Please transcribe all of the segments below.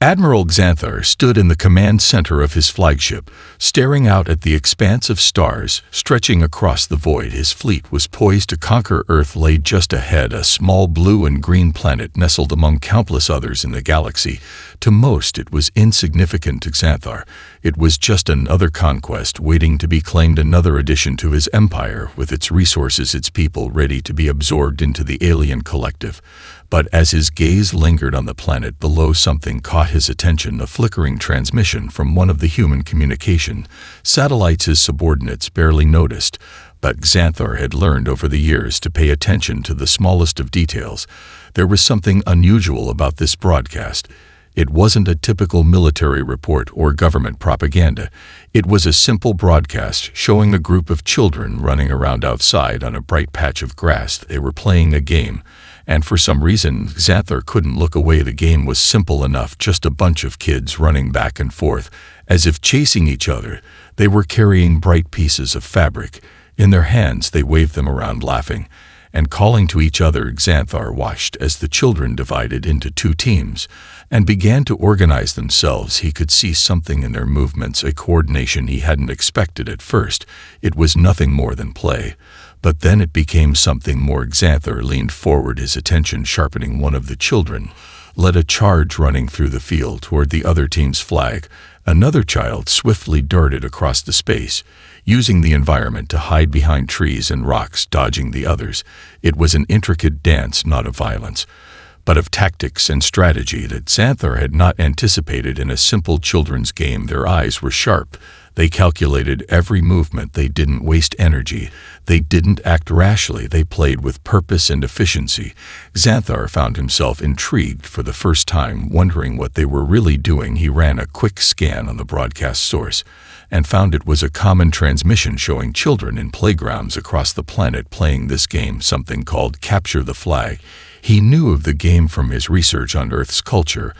Admiral Xanthar stood in the command center of his flagship, staring out at the expanse of stars stretching across the void. His fleet was poised to conquer Earth. Lay just ahead, a small blue and green planet nestled among countless others in the galaxy. To most, it was insignificant. To Xanthar, it was just another conquest waiting to be claimed, another addition to his empire, with its resources, its people ready to be absorbed into the alien collective. But as his gaze lingered on the planet below, something caught his attention, a flickering transmission from one of the human communication satellites his subordinates barely noticed. But Xanthar had learned over the years to pay attention to the smallest of details. There was something unusual about this broadcast. It wasn't a typical military report or government propaganda. It was a simple broadcast showing a group of children running around outside on a bright patch of grass. They were playing a game, and for some reason, Xanthar couldn't look away. The game was simple enough, just a bunch of kids running back and forth, as if chasing each other. They were carrying bright pieces of fabric. In their hands, they waved them around, laughing and calling to each other. Xanthar watched as the children divided into two teams and began to organize themselves. He could see something in their movements, a coordination he hadn't expected at first. It was nothing more than play. But then it became something more. Xanthar leaned forward, his attention sharpening. One of the children led a charge running through the field toward the other team's flag. Another child swiftly darted across the space, using the environment to hide behind trees and rocks, dodging the others. It was an intricate dance, not of violence, but of tactics and strategy that Xanthar had not anticipated in a simple children's game. Their eyes were sharp. They calculated every movement. They didn't waste energy. They didn't act rashly. They played with purpose and efficiency. Xanthar found himself intrigued for the first time, wondering what they were really doing. He ran a quick scan on the broadcast source and found it was a common transmission showing children in playgrounds across the planet playing this game, something called Capture the Flag. He knew of the game from his research on Earth's culture,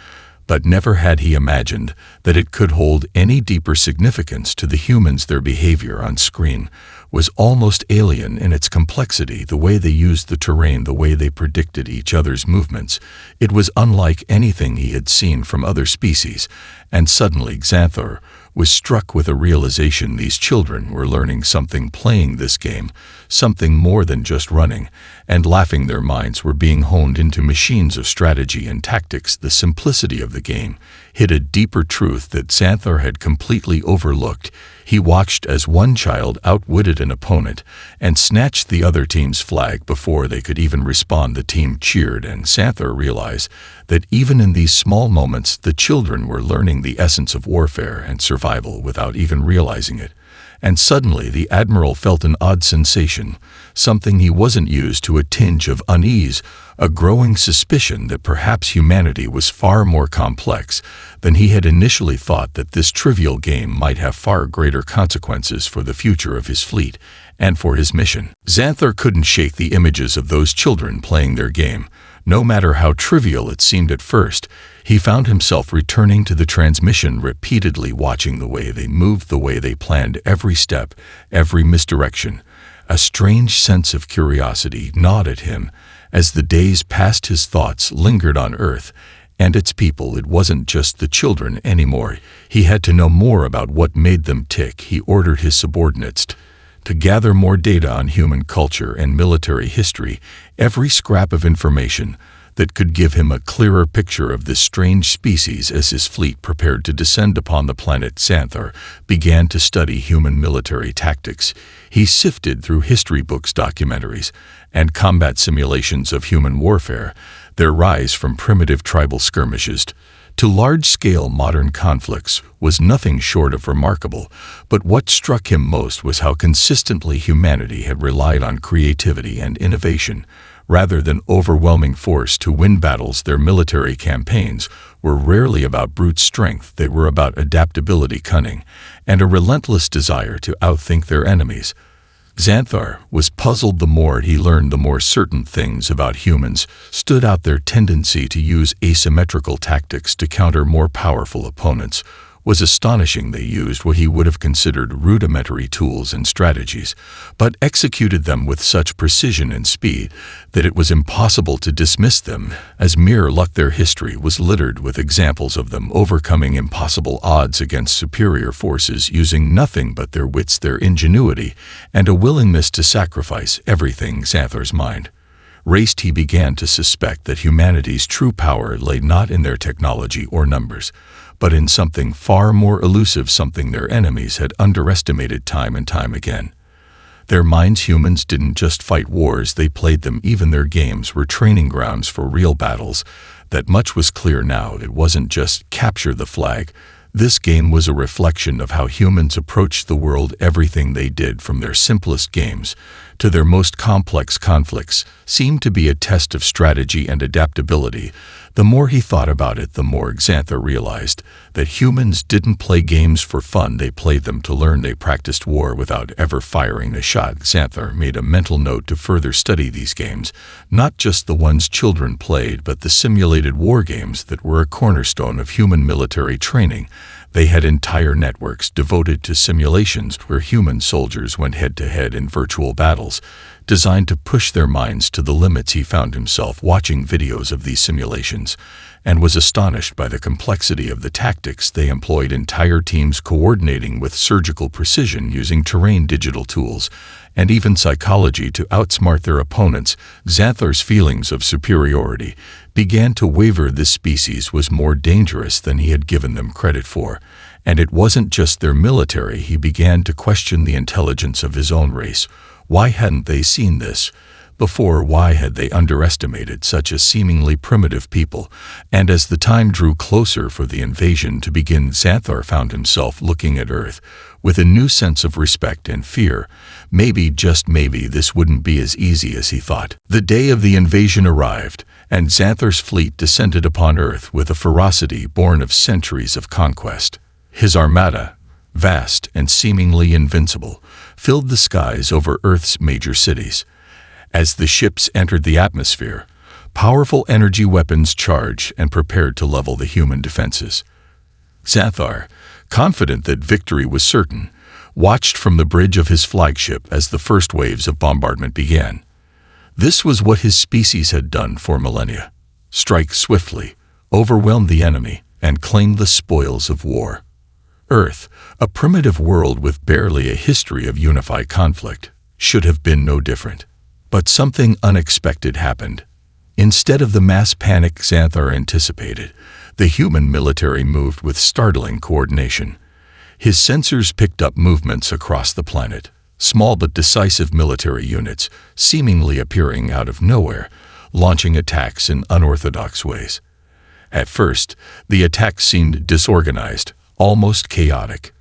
but never had he imagined that it could hold any deeper significance to the humans. Their behavior on screen was almost alien in its complexity, the way they used the terrain, the way they predicted each other's movements. It was unlike anything he had seen from other species, and suddenly Xanthar was struck with a realization. These children were learning something playing this game, something more than just running and laughing. Their minds were being honed into machines of strategy and tactics. The simplicity of the game hid a deeper truth that Xanthar had completely overlooked. He watched as one child outwitted an opponent and snatched the other team's flag before they could even respond. The team cheered, and Xanthar realized that even in these small moments, the children were learning the essence of warfare and survival without even realizing it. And suddenly the Admiral felt an odd sensation, something he wasn't used to, a tinge of unease, a growing suspicion that perhaps humanity was far more complex than he had initially thought, that this trivial game might have far greater consequences for the future of his fleet and for his mission. Xanthar couldn't shake the images of those children playing their game. No matter how trivial it seemed at first, he found himself returning to the transmission repeatedly, watching the way they moved, the way they planned every step, every misdirection. A strange sense of curiosity gnawed at him. As the days passed, his thoughts lingered on Earth and its people. It wasn't just the children anymore. He had to know more about what made them tick. He ordered his subordinates to gather more data on human culture and military history, every scrap of information that could give him a clearer picture of this strange species. As his fleet prepared to descend upon the planet, Xanthar began to study human military tactics. He sifted through history books, documentaries, and combat simulations of human warfare, their rise from primitive tribal skirmishes to large-scale modern conflicts was nothing short of remarkable. But what struck him most was how consistently humanity had relied on creativity and innovation rather than overwhelming force to win battles. Their military campaigns were rarely about brute strength. They were about adaptability, cunning, and a relentless desire to outthink their enemies. Xanthar was puzzled. The more he learned, the more certain things about humans stood out: their tendency to use asymmetrical tactics to counter more powerful opponents, Was astonishing. They used what he would have considered rudimentary tools and strategies, but executed them with such precision and speed that it was impossible to dismiss them as mere luck. Their history was littered with examples of them overcoming impossible odds against superior forces using nothing but their wits, their ingenuity, and a willingness to sacrifice everything. Xanthor's mind raced. He began to suspect that humanity's true power lay not in their technology or numbers, but in something far more elusive, something their enemies had underestimated time and time again. Their minds. Humans didn't just fight wars, they played them. Even their games were training grounds for real battles. That much was clear now. It wasn't just capture the flag. This game was a reflection of how humans approached the world. Everything they did, from their simplest games to their most complex conflicts, seemed to be a test of strategy and adaptability. The more he thought about it, the more Xanthor realized that humans didn't play games for fun, they played them to learn. They practiced war without ever firing a shot. Xanthor made a mental note to further study these games, not just the ones children played, but the simulated war games that were a cornerstone of human military training. They had entire networks devoted to simulations where human soldiers went head-to-head in virtual battles, designed to push their minds to the limits. He found himself watching videos of these simulations and was astonished by the complexity of the tactics they employed. Entire teams coordinating with surgical precision, using terrain, digital tools, and even psychology to outsmart their opponents. Xanthor's feelings of superiority began to waver. This species was more dangerous than he had given them credit for, and it wasn't just their military. He began to question the intelligence of his own race. Why hadn't they seen this before? Why had they underestimated such a seemingly primitive people? And as the time drew closer for the invasion to begin, Xanthor found himself looking at Earth with a new sense of respect and fear. Maybe, just maybe, this wouldn't be as easy as he thought. The day of the invasion arrived, and Xanthor's fleet descended upon Earth with a ferocity born of centuries of conquest. His armada, vast and seemingly invincible, filled the skies over Earth's major cities. As the ships entered the atmosphere, powerful energy weapons charged and prepared to level the human defenses. Xanthor, confident that victory was certain, watched from the bridge of his flagship as the first waves of bombardment began. This was what his species had done for millennia: strike swiftly, overwhelm the enemy, and claim the spoils of war. Earth, a primitive world with barely a history of unified conflict, should have been no different. But something unexpected happened. Instead of the mass panic Xanthor anticipated, the human military moved with startling coordination. His sensors picked up movements across the planet, small but decisive military units, seemingly appearing out of nowhere, launching attacks in unorthodox ways. At first, the attacks seemed disorganized, almost chaotic.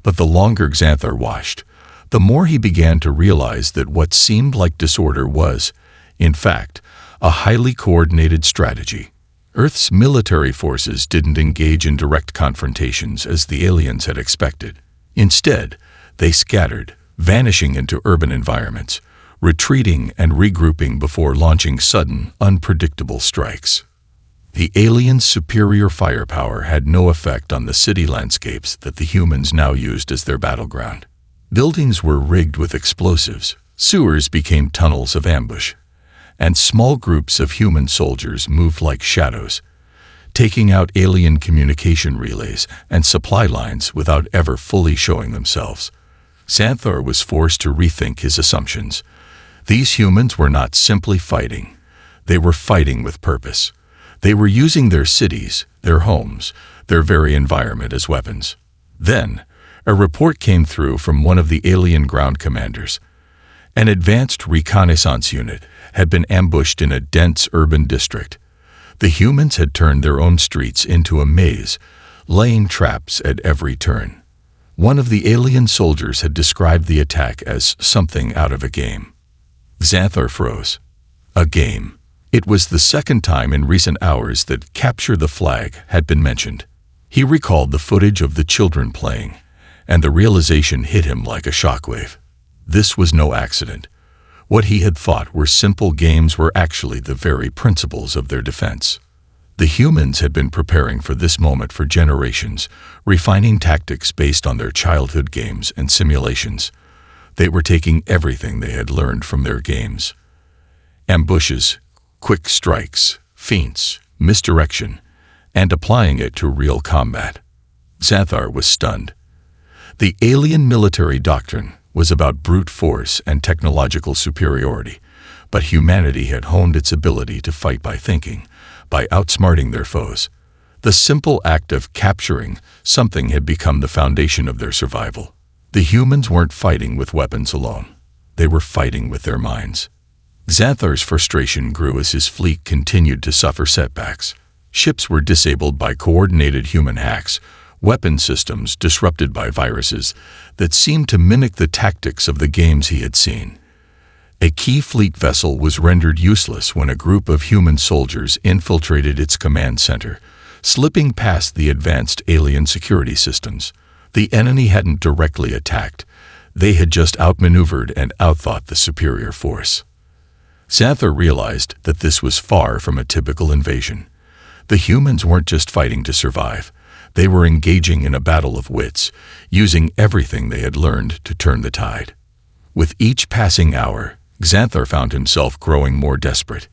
But the longer Xanthor watched, the more he began to realize that what seemed like disorder was, in fact, a highly coordinated strategy. Earth's military forces didn't engage in direct confrontations as the aliens had expected. Instead, they scattered, vanishing into urban environments, retreating and regrouping before launching sudden, unpredictable strikes. The aliens' superior firepower had no effect on the city landscapes that the humans now used as their battleground. Buildings were rigged with explosives, sewers became tunnels of ambush, and small groups of human soldiers moved like shadows, taking out alien communication relays and supply lines without ever fully showing themselves. Xanthor was forced to rethink his assumptions. These humans were not simply fighting. They were fighting with purpose. They were using their cities, their homes, their very environment as weapons. Then, a report came through from one of the alien ground commanders. An advanced reconnaissance unit had been ambushed in a dense urban district. The humans had turned their own streets into a maze, laying traps at every turn. One of the alien soldiers had described the attack as something out of a game. Xanthor froze. A game. It was the second time in recent hours that capture the flag had been mentioned. He recalled the footage of the children playing, and the realization hit him like a shockwave. This was no accident. What he had thought were simple games were actually the very principles of their defense. The humans had been preparing for this moment for generations, refining tactics based on their childhood games and simulations. They were taking everything they had learned from their games. Ambushes, quick strikes, feints, misdirection, and applying it to real combat. Xanthar was stunned. The alien military doctrine was about brute force and technological superiority, but humanity had honed its ability to fight by thinking, by outsmarting their foes. The simple act of capturing something had become the foundation of their survival. The humans weren't fighting with weapons alone. They were fighting with their minds. Xanthar's frustration grew as his fleet continued to suffer setbacks. Ships were disabled by coordinated human hacks, weapon systems disrupted by viruses that seemed to mimic the tactics of the games he had seen. A key fleet vessel was rendered useless when a group of human soldiers infiltrated its command center, slipping past the advanced alien security systems. The enemy hadn't directly attacked. They had just outmaneuvered and outthought the superior force. Xanthar realized that this was far from a typical invasion. The humans weren't just fighting to survive. They were engaging in a battle of wits, using everything they had learned to turn the tide. With each passing hour, Xanthar found himself growing more desperate.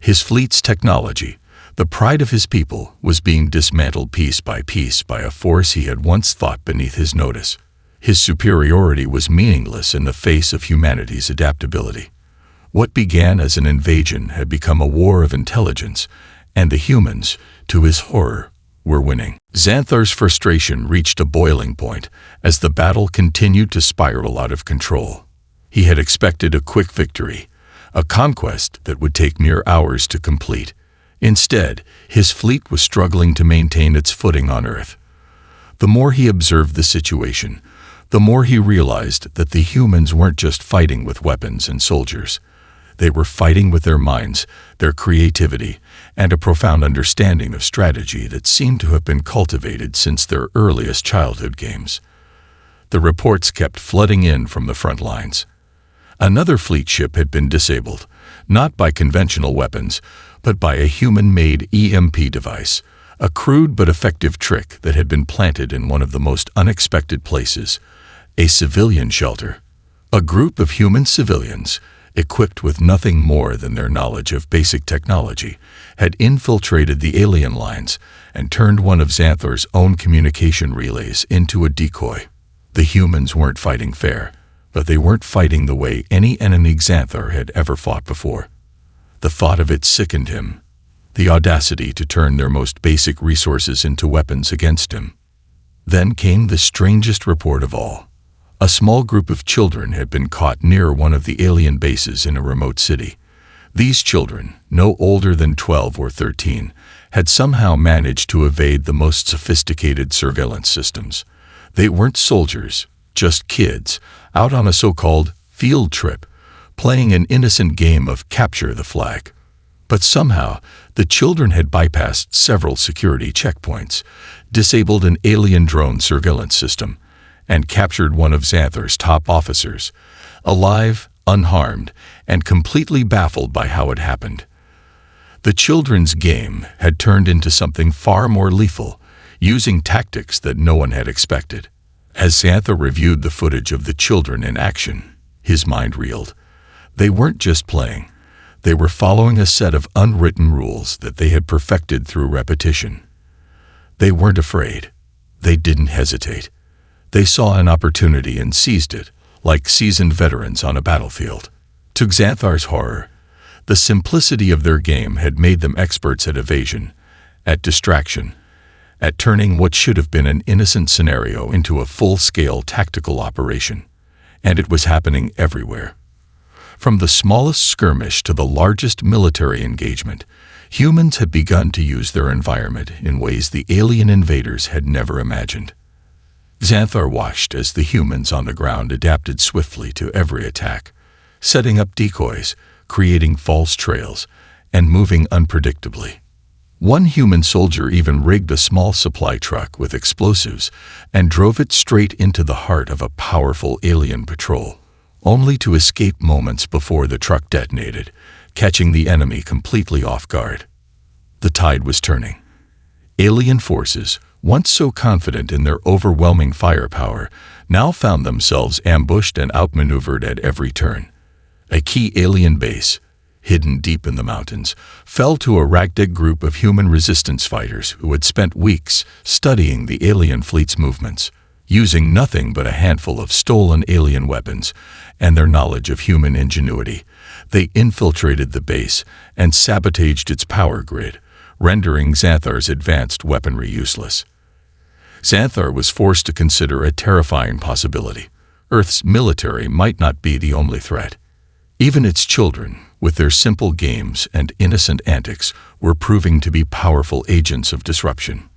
His fleet's technology, the pride of his people, was being dismantled piece by a force he had once thought beneath his notice. His superiority was meaningless in the face of humanity's adaptability. What began as an invasion had become a war of intelligence, and the humans, to his horror, were winning. Xanthar's frustration reached a boiling point as the battle continued to spiral out of control. He had expected a quick victory, a conquest that would take mere hours to complete. Instead, his fleet was struggling to maintain its footing on Earth. The more he observed the situation, the more he realized that the humans weren't just fighting with weapons and soldiers. They were fighting with their minds, their creativity, and a profound understanding of strategy that seemed to have been cultivated since their earliest childhood games. The reports kept flooding in from the front lines. Another fleet ship had been disabled, not by conventional weapons, but by a human-made EMP device, a crude but effective trick that had been planted in one of the most unexpected places, a civilian shelter. A group of human civilians, equipped with nothing more than their knowledge of basic technology, had infiltrated the alien lines and turned one of Xanthar's own communication relays into a decoy. The humans weren't fighting fair, but they weren't fighting the way any enemy Xanthar had ever fought before. The thought of it sickened him, the audacity to turn their most basic resources into weapons against him. Then came the strangest report of all. A small group of children had been caught near one of the alien bases in a remote city. These children, no older than 12 or 13, had somehow managed to evade the most sophisticated surveillance systems. They weren't soldiers, just kids, out on a so-called field trip, playing an innocent game of capture the flag. But somehow, the children had bypassed several security checkpoints, disabled an alien drone surveillance system, and captured one of Xanthar's top officers, alive, unharmed, and completely baffled by how it happened. The children's game had turned into something far more lethal, using tactics that no one had expected. As Xanthar reviewed the footage of the children in action, his mind reeled. They weren't just playing. They were following a set of unwritten rules that they had perfected through repetition. They weren't afraid. They didn't hesitate. They saw an opportunity and seized it, like seasoned veterans on a battlefield. To Xanthar's horror, the simplicity of their game had made them experts at evasion, at distraction, at turning what should have been an innocent scenario into a full-scale tactical operation. And it was happening everywhere. From the smallest skirmish to the largest military engagement, humans had begun to use their environment in ways the alien invaders had never imagined. Xanthar watched as the humans on the ground adapted swiftly to every attack, setting up decoys, creating false trails, and moving unpredictably. One human soldier even rigged a small supply truck with explosives and drove it straight into the heart of a powerful alien patrol, only to escape moments before the truck detonated, catching the enemy completely off guard. The tide was turning. Alien forces, once so confident in their overwhelming firepower, now found themselves ambushed and outmaneuvered at every turn. A key alien base, hidden deep in the mountains, fell to a ragtag group of human resistance fighters who had spent weeks studying the alien fleet's movements, using nothing but a handful of stolen alien weapons and their knowledge of human ingenuity. They infiltrated the base and sabotaged its power grid, rendering Xanthar's advanced weaponry useless. Xanthar was forced to consider a terrifying possibility. Earth's military might not be the only threat. Even its children, with their simple games and innocent antics, were proving to be powerful agents of disruption.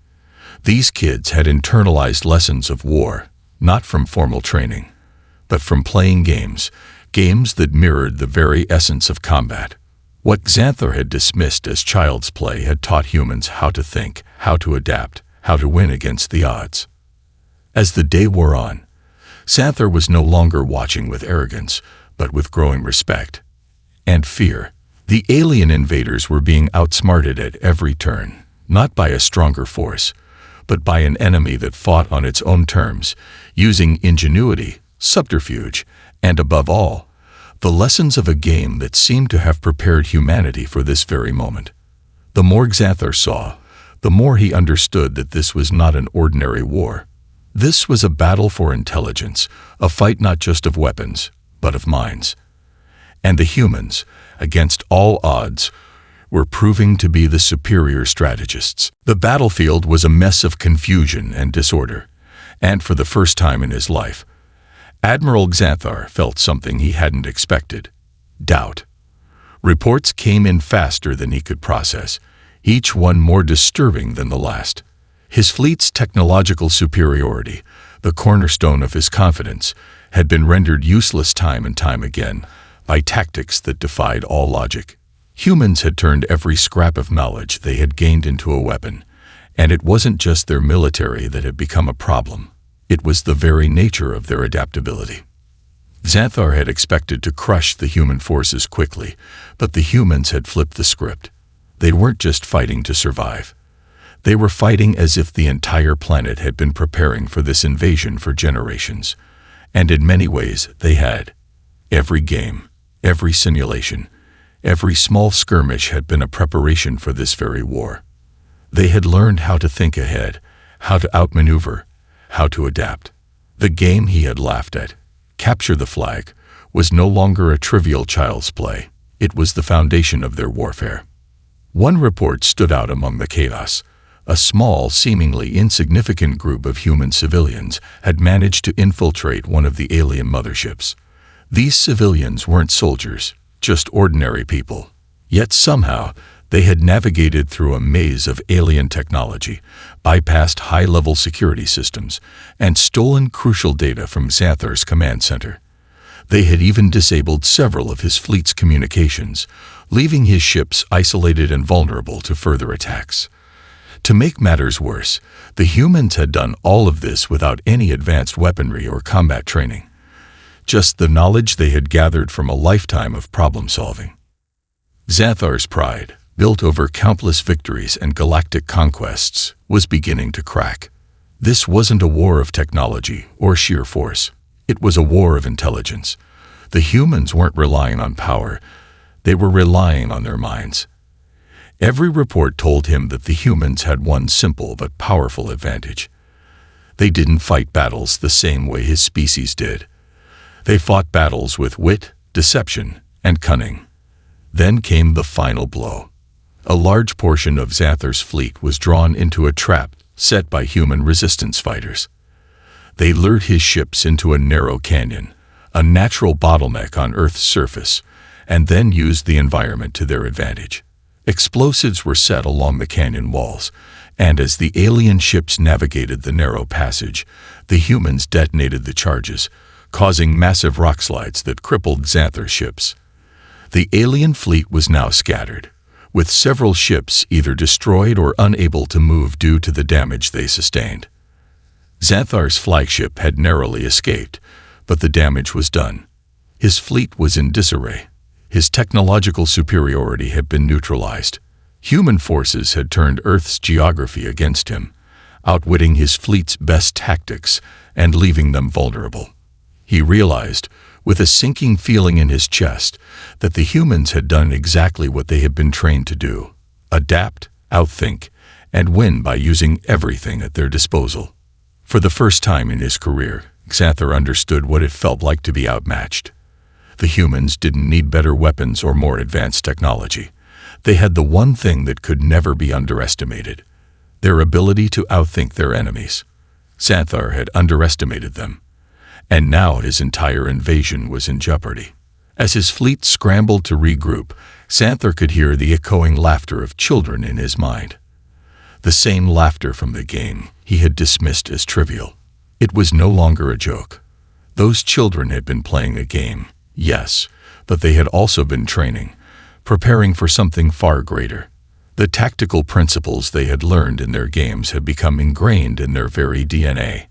These kids had internalized lessons of war, not from formal training, but from playing games that mirrored the very essence of combat. What Xanthar had dismissed as child's play had taught humans how to think, how to adapt, how to win against the odds. As the day wore on, Xanthar was no longer watching with arrogance, but with growing respect and fear. The alien invaders were being outsmarted at every turn, not by a stronger force, but by an enemy that fought on its own terms, using ingenuity, subterfuge, and above all, the lessons of a game that seemed to have prepared humanity for this very moment. The more Xanthar saw, the more he understood that this was not an ordinary war. This was a battle for intelligence, a fight not just of weapons, but of minds. And the humans, against all odds, were proving to be the superior strategists. The battlefield was a mess of confusion and disorder, and for the first time in his life, Admiral Xanthar felt something he hadn't expected: doubt. Reports came in faster than he could process, each one more disturbing than the last. His fleet's technological superiority, the cornerstone of his confidence, had been rendered useless time and time again by tactics that defied all logic. Humans had turned every scrap of knowledge they had gained into a weapon, and it wasn't just their military that had become a problem. It was the very nature of their adaptability. Xanthar had expected to crush the human forces quickly, but the humans had flipped the script. They weren't just fighting to survive. They were fighting as if the entire planet had been preparing for this invasion for generations. And in many ways, they had. Every game, every simulation, every small skirmish had been a preparation for this very war. They had learned how to think ahead, how to outmaneuver, how to adapt. The game he had laughed at, capture the flag, was no longer a trivial child's play. It was the foundation of their warfare. One report stood out among the chaos. A small, seemingly insignificant group of human civilians had managed to infiltrate one of the alien motherships. These civilians weren't soldiers, just ordinary people. Yet somehow, they had navigated through a maze of alien technology, bypassed high-level security systems, and stolen crucial data from Xanthar's command center. They had even disabled several of his fleet's communications, leaving his ships isolated and vulnerable to further attacks. To make matters worse, the humans had done all of this without any advanced weaponry or combat training. Just the knowledge they had gathered from a lifetime of problem-solving. Xanthar's pride, built over countless victories and galactic conquests, was beginning to crack. This wasn't a war of technology or sheer force. It was a war of intelligence. The humans weren't relying on power. They were relying on their minds. Every report told him that the humans had one simple but powerful advantage. They didn't fight battles the same way his species did. They fought battles with wit, deception, and cunning. Then came the final blow. A large portion of Xanthar's fleet was drawn into a trap set by human resistance fighters. They lured his ships into a narrow canyon, a natural bottleneck on Earth's surface, and then used the environment to their advantage. Explosives were set along the canyon walls, and as the alien ships navigated the narrow passage, the humans detonated the charges, causing massive rockslides that crippled Xanthar's ships. The alien fleet was now scattered, with several ships either destroyed or unable to move due to the damage they sustained. Xanthar's flagship had narrowly escaped, but the damage was done. His fleet was in disarray. His technological superiority had been neutralized. Human forces had turned Earth's geography against him, outwitting his fleet's best tactics and leaving them vulnerable. He realized, with a sinking feeling in his chest, that the humans had done exactly what they had been trained to do: adapt, outthink, and win by using everything at their disposal. For the first time in his career, Xanthar understood what it felt like to be outmatched. The humans didn't need better weapons or more advanced technology. They had the one thing that could never be underestimated: their ability to outthink their enemies. Xanthar had underestimated them, and now his entire invasion was in jeopardy. As his fleet scrambled to regroup, Xanthar could hear the echoing laughter of children in his mind. The same laughter from the game he had dismissed as trivial. It was no longer a joke. Those children had been playing a game, yes, but they had also been training, preparing for something far greater. The tactical principles they had learned in their games had become ingrained in their very DNA,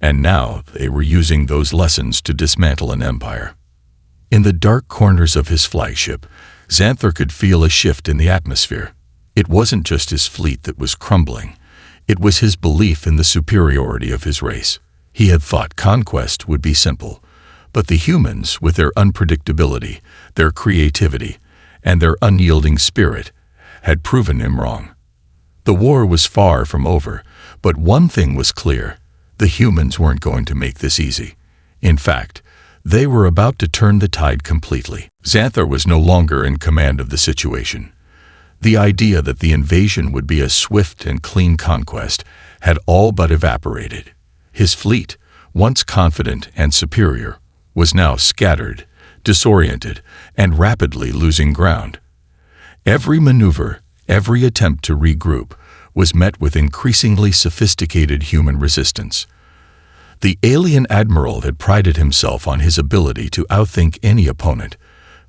and now they were using those lessons to dismantle an empire. In the dark corners of his flagship, Xanthar could feel a shift in the atmosphere. It wasn't just his fleet that was crumbling. It was his belief in the superiority of his race. He had thought conquest would be simple, but the humans, with their unpredictability, their creativity, and their unyielding spirit, had proven him wrong. The war was far from over, but one thing was clear: the humans weren't going to make this easy. In fact, they were about to turn the tide completely. Xanthar was no longer in command of the situation. The idea that the invasion would be a swift and clean conquest had all but evaporated. His fleet, once confident and superior, was now scattered, disoriented, and rapidly losing ground. Every maneuver, every attempt to regroup, was met with increasingly sophisticated human resistance. The alien Admiral had prided himself on his ability to outthink any opponent,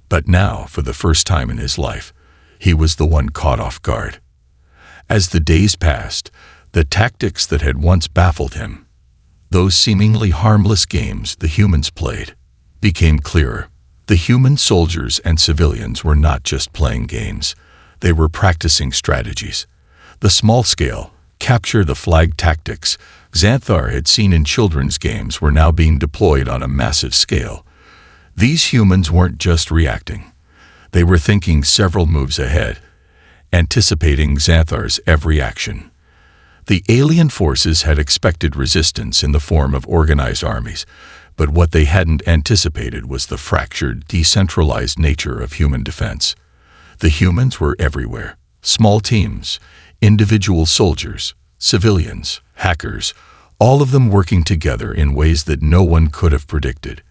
but now, for the first time in his life, he was the one caught off guard. As the days passed, the tactics that had once baffled him, those seemingly harmless games the humans played, became clearer. The human soldiers and civilians were not just playing games. They were practicing strategies. The small-scale, capture-the-flag tactics Xanthar had seen in children's games were now being deployed on a massive scale. These humans weren't just reacting. They were thinking several moves ahead, anticipating Xanthar's every action. The alien forces had expected resistance in the form of organized armies, but what they hadn't anticipated was the fractured, decentralized nature of human defense. The humans were everywhere: small teams, individual soldiers, civilians, hackers, all of them working together in ways that no one could have predicted.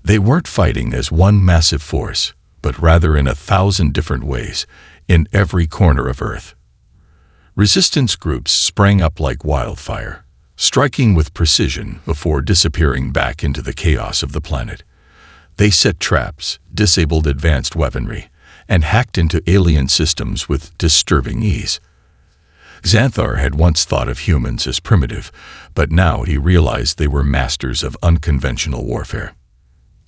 They weren't fighting as one massive force, but rather in 1,000 different ways, in every corner of Earth. Resistance groups sprang up like wildfire, striking with precision before disappearing back into the chaos of the planet. They set traps, disabled advanced weaponry, and hacked into alien systems with disturbing ease. Xanthar had once thought of humans as primitive, but now he realized they were masters of unconventional warfare.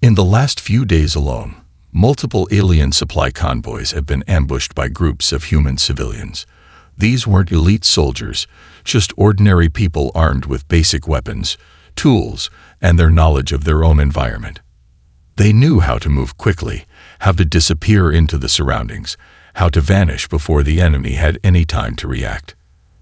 In the last few days alone, multiple alien supply convoys have been ambushed by groups of human civilians. These weren't elite soldiers, just ordinary people armed with basic weapons, tools, and their knowledge of their own environment. They knew how to move quickly, how to disappear into the surroundings, how to vanish before the enemy had any time to react.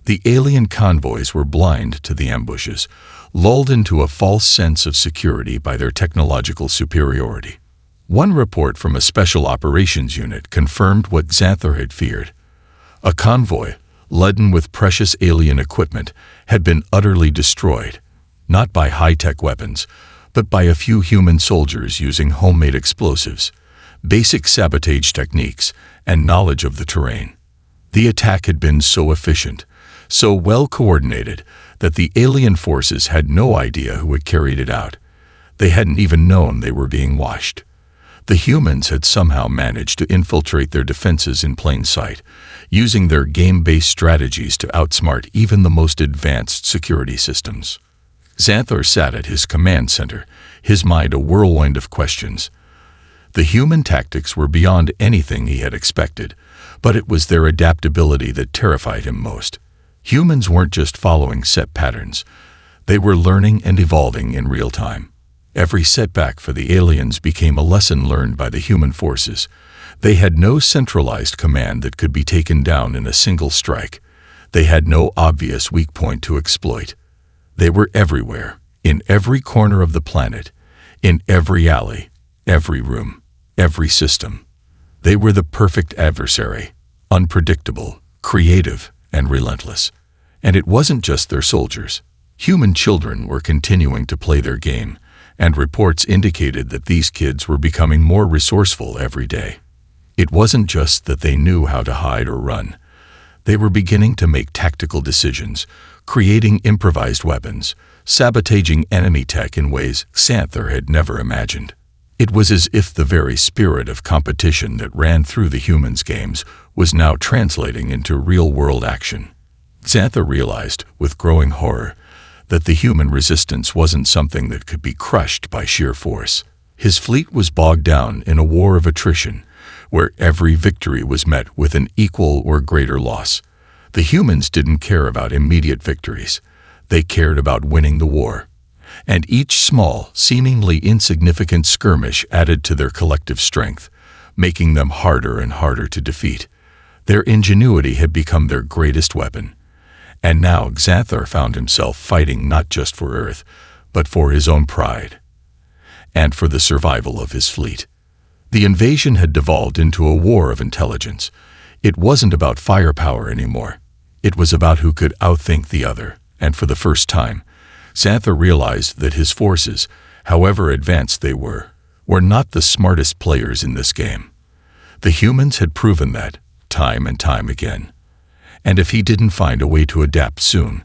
The alien convoys were blind to the ambushes, lulled into a false sense of security by their technological superiority. One report from a special operations unit confirmed what Xanthar had feared. A convoy, laden with precious alien equipment, had been utterly destroyed, not by high-tech weapons, but by a few human soldiers using homemade explosives, basic sabotage techniques, and knowledge of the terrain. The attack had been so efficient, so well coordinated, that the alien forces had no idea who had carried it out. They hadn't even known they were being watched. The humans had somehow managed to infiltrate their defenses in plain sight, using their game-based strategies to outsmart even the most advanced security systems. Xanthar sat at his command center, his mind a whirlwind of questions. The human tactics were beyond anything he had expected, But it was their adaptability that terrified him most. Humans weren't just following set patterns. They were learning and evolving in real time. Every setback for the aliens became a lesson learned by the human forces. They had no centralized command that could be taken down in a single strike. They had no obvious weak point to exploit. They were everywhere, in every corner of the planet, in every alley, every room, every system. They were the perfect adversary, unpredictable, creative, and relentless. And it wasn't just their soldiers. Human children were continuing to play their game, and reports indicated that these kids were becoming more resourceful every day. It wasn't just that they knew how to hide or run. They were beginning to make tactical decisions, creating improvised weapons, sabotaging enemy tech in ways Xanther had never imagined. It was as if the very spirit of competition that ran through the humans' games was now translating into real-world action. Xanther realized, with growing horror, that the human resistance wasn't something that could be crushed by sheer force. His fleet was bogged down in a war of attrition, where every victory was met with an equal or greater loss. The humans didn't care about immediate victories. They cared about winning the war. And each small, seemingly insignificant skirmish added to their collective strength, making them harder and harder to defeat. Their ingenuity had become their greatest weapon. And now Xanther found himself fighting not just for Earth, but for his own pride, and for the survival of his fleet. The invasion had devolved into a war of intelligence. It wasn't about firepower anymore. It was about who could outthink the other, and for the first time, Xanther realized that his forces, however advanced they were not the smartest players in this game. The humans had proven that, time and time again. And if he didn't find a way to adapt soon,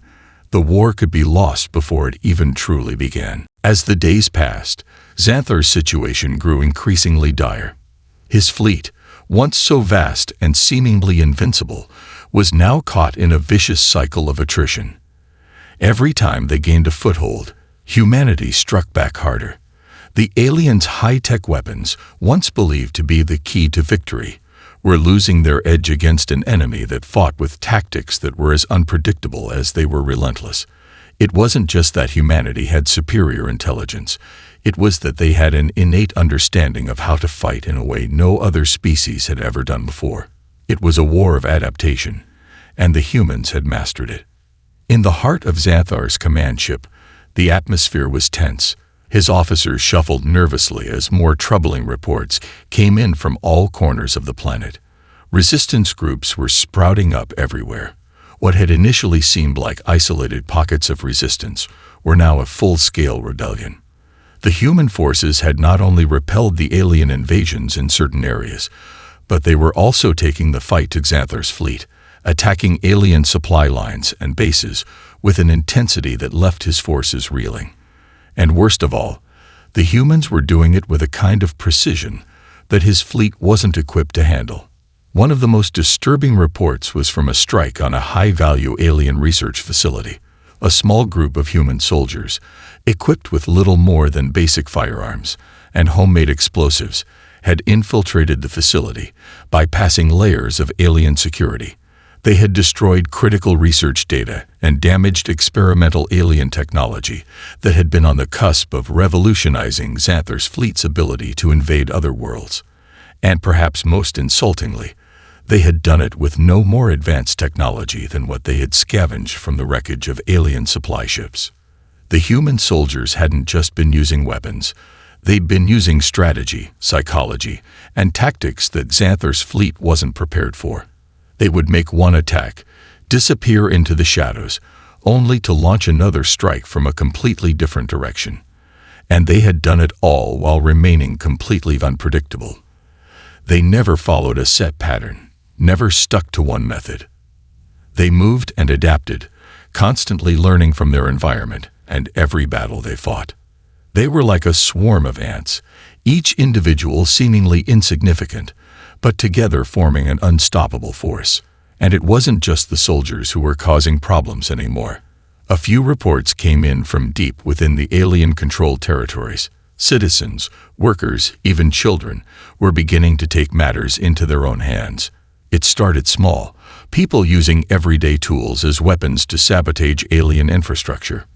the war could be lost before it even truly began. As the days passed, Xanther's situation grew increasingly dire. His fleet, once so vast and seemingly invincible, was now caught in a vicious cycle of attrition. Every time they gained a foothold, humanity struck back harder. The aliens' high-tech weapons, once believed to be the key to victory, were losing their edge against an enemy that fought with tactics that were as unpredictable as they were relentless. It wasn't just that humanity had superior intelligence. It was that they had an innate understanding of how to fight in a way no other species had ever done before. It was a war of adaptation, and the humans had mastered it. In the heart of Xanthar's command ship, the atmosphere was tense. His officers shuffled nervously as more troubling reports came in from all corners of the planet. Resistance groups were sprouting up everywhere. What had initially seemed like isolated pockets of resistance were now a full-scale rebellion. The human forces had not only repelled the alien invasions in certain areas, but they were also taking the fight to Xanthar's fleet, attacking alien supply lines and bases with an intensity that left his forces reeling. And worst of all, the humans were doing it with a kind of precision that his fleet wasn't equipped to handle. One of the most disturbing reports was from a strike on a high-value alien research facility. A small group of human soldiers, equipped with little more than basic firearms and homemade explosives, had infiltrated the facility, bypassing layers of alien security. They had destroyed critical research data and damaged experimental alien technology that had been on the cusp of revolutionizing Xanthar's fleet's ability to invade other worlds. And perhaps most insultingly, they had done it with no more advanced technology than what they had scavenged from the wreckage of alien supply ships. The human soldiers hadn't just been using weapons. They'd been using strategy, psychology, and tactics that Xanthar's fleet wasn't prepared for. They would make one attack, disappear into the shadows, only to launch another strike from a completely different direction. And they had done it all while remaining completely unpredictable. They never followed a set pattern, never stuck to one method. They moved and adapted, constantly learning from their environment and every battle they fought. They were like a swarm of ants, each individual seemingly insignificant, but together forming an unstoppable force. And it wasn't just the soldiers who were causing problems anymore. A few reports came in from deep within the alien-controlled territories. Citizens, workers, even children were beginning to take matters into their own hands. It started small, people using everyday tools as weapons to sabotage alien infrastructure.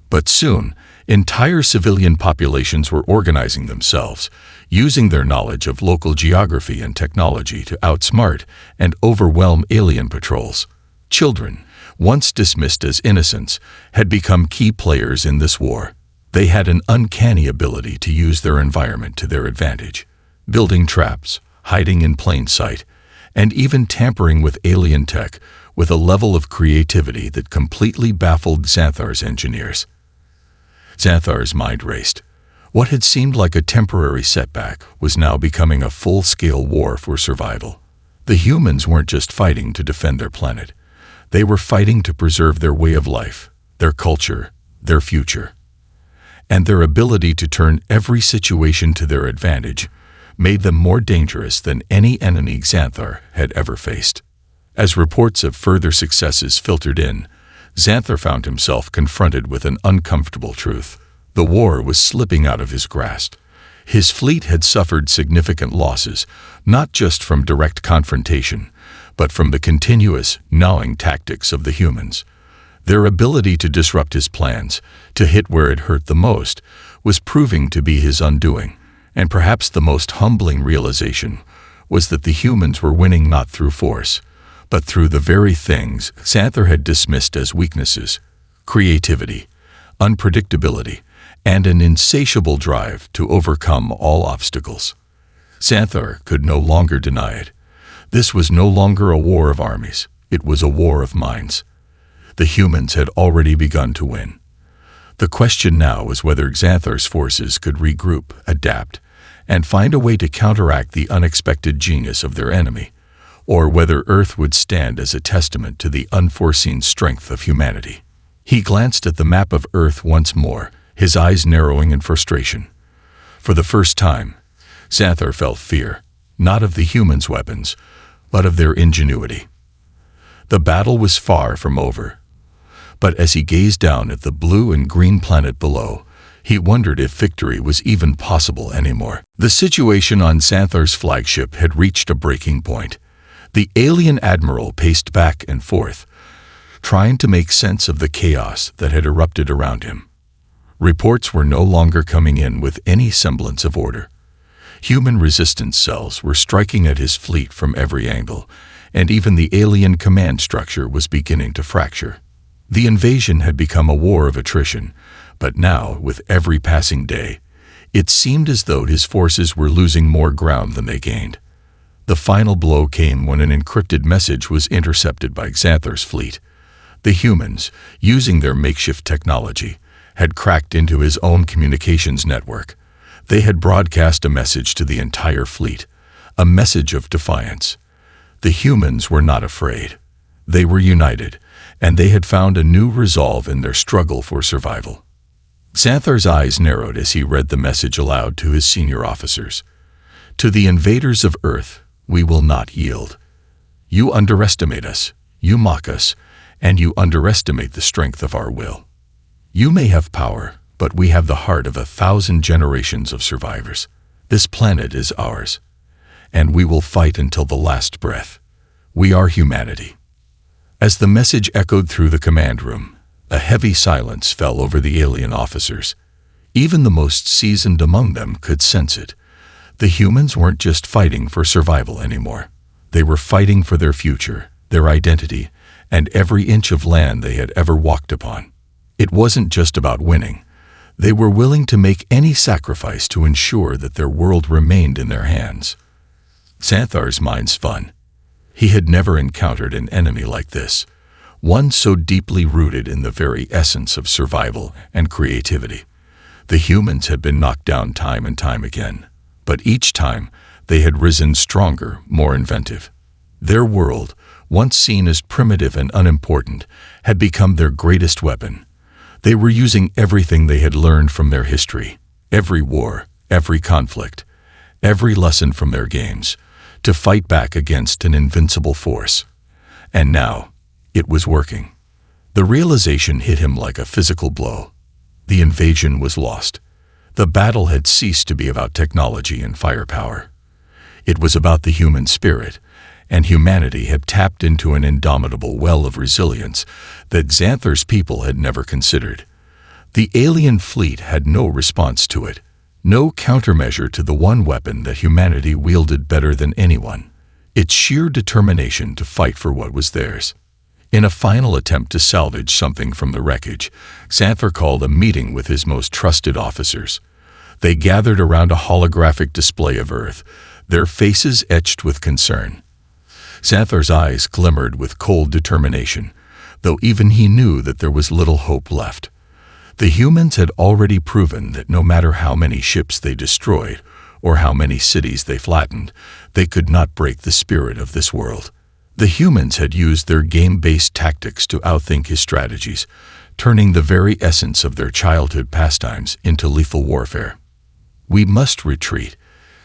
But soon, entire civilian populations were organizing themselves, using their knowledge of local geography and technology to outsmart and overwhelm alien patrols. Children, once dismissed as innocents, had become key players in this war. They had an uncanny ability to use their environment to their advantage, building traps, hiding in plain sight, and even tampering with alien tech with a level of creativity that completely baffled Xanthar's engineers. Xanthar's mind raced. What had seemed like a temporary setback was now becoming a full-scale war for survival. The humans weren't just fighting to defend their planet. They were fighting to preserve their way of life, their culture, their future. And their ability to turn every situation to their advantage made them more dangerous than any enemy Xanthar had ever faced. As reports of further successes filtered in, Xanthar found himself confronted with an uncomfortable truth. The war was slipping out of his grasp. His fleet had suffered significant losses, not just from direct confrontation, but from the continuous, gnawing tactics of the humans. Their ability to disrupt his plans, to hit where it hurt the most, was proving to be his undoing. And perhaps the most humbling realization was that the humans were winning not through force, but through the very things Xanthar had dismissed as weaknesses: creativity, unpredictability, and an insatiable drive to overcome all obstacles. Xanthar could no longer deny it. This was no longer a war of armies, it was a war of minds. The humans had already begun to win. The question now was whether Xanthar's forces could regroup, adapt, and find a way to counteract the unexpected genius of their enemy, or whether Earth would stand as a testament to the unforeseen strength of humanity. He glanced at the map of Earth once more, his eyes narrowing in frustration. For the first time, Xanthar felt fear, not of the humans' weapons, but of their ingenuity. The battle was far from over, but as he gazed down at the blue and green planet below, he wondered if victory was even possible anymore. The situation on Xanthar's flagship had reached a breaking point. The alien Admiral paced back and forth, trying to make sense of the chaos that had erupted around him. Reports were no longer coming in with any semblance of order. Human resistance cells were striking at his fleet from every angle, and even the alien command structure was beginning to fracture. The invasion had become a war of attrition, but now, with every passing day, it seemed as though his forces were losing more ground than they gained. The final blow came when an encrypted message was intercepted by Xanthar's fleet. The humans, using their makeshift technology, had cracked into his own communications network. They had broadcast a message to the entire fleet, a message of defiance. The humans were not afraid. They were united, and they had found a new resolve in their struggle for survival. Xanthar's eyes narrowed as he read the message aloud to his senior officers. To the invaders of Earth, we will not yield. You underestimate us, you mock us, and you underestimate the strength of our will. You may have power, but we have the heart of 1,000 generations of survivors. This planet is ours, and we will fight until the last breath. We are humanity. As the message echoed through the command room, a heavy silence fell over the alien officers. Even the most seasoned among them could sense it. The humans weren't just fighting for survival anymore. They were fighting for their future, their identity, and every inch of land they had ever walked upon. It wasn't just about winning. They were willing to make any sacrifice to ensure that their world remained in their hands. Xanthar's mind spun. He had never encountered an enemy like this, one so deeply rooted in the very essence of survival and creativity. The humans had been knocked down time and time again, but each time they had risen stronger, more inventive. Their world, once seen as primitive and unimportant, had become their greatest weapon. They were using everything they had learned from their history, every war, every conflict, every lesson from their games, to fight back against an invincible force. And now, it was working. The realization hit him like a physical blow. The invasion was lost. The battle had ceased to be about technology and firepower. It was about the human spirit, and humanity had tapped into an indomitable well of resilience that Xanthar's people had never considered. The alien fleet had no response to it, no countermeasure to the one weapon that humanity wielded better than anyone: its sheer determination to fight for what was theirs. In a final attempt to salvage something from the wreckage, Xanthar called a meeting with his most trusted officers. They gathered around a holographic display of Earth, their faces etched with concern. Xanthar's eyes glimmered with cold determination, though even he knew that there was little hope left. The humans had already proven that no matter how many ships they destroyed, or how many cities they flattened, they could not break the spirit of this world. The humans had used their game-based tactics to outthink his strategies, turning the very essence of their childhood pastimes into lethal warfare. "We must retreat,"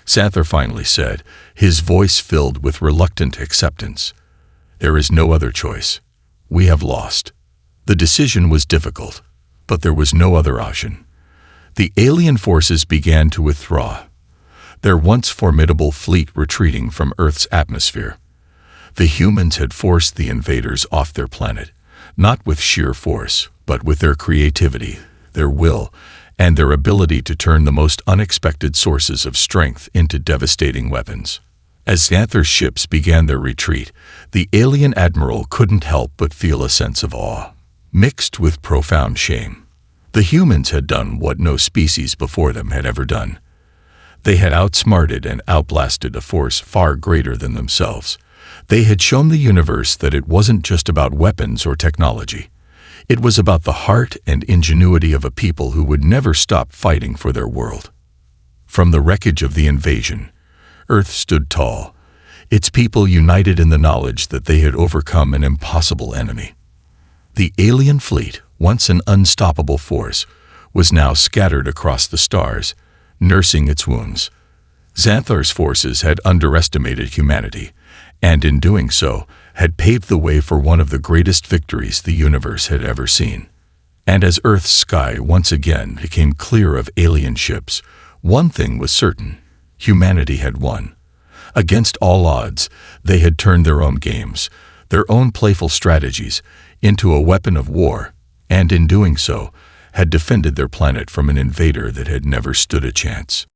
Xanthar finally said, his voice filled with reluctant acceptance. "There is no other choice. We have lost." The decision was difficult, but there was no other option. The alien forces began to withdraw, their once formidable fleet retreating from Earth's atmosphere. The humans had forced the invaders off their planet, not with sheer force, but with their creativity, their will, and their ability to turn the most unexpected sources of strength into devastating weapons. As Xanthar's ships began their retreat, the alien Admiral couldn't help but feel a sense of awe, mixed with profound shame. The humans had done what no species before them had ever done. They had outsmarted and outblasted a force far greater than themselves. They had shown the universe that it wasn't just about weapons or technology. It was about the heart and ingenuity of a people who would never stop fighting for their world. From the wreckage of the invasion, Earth stood tall, its people united in the knowledge that they had overcome an impossible enemy. The alien fleet, once an unstoppable force, was now scattered across the stars, nursing its wounds. Xanthar's forces had underestimated humanity, and in doing so, had paved the way for one of the greatest victories the universe had ever seen. And as Earth's sky once again became clear of alien ships, one thing was certain: humanity had won. Against all odds, they had turned their own games, their own playful strategies, into a weapon of war, and in doing so, had defended their planet from an invader that had never stood a chance.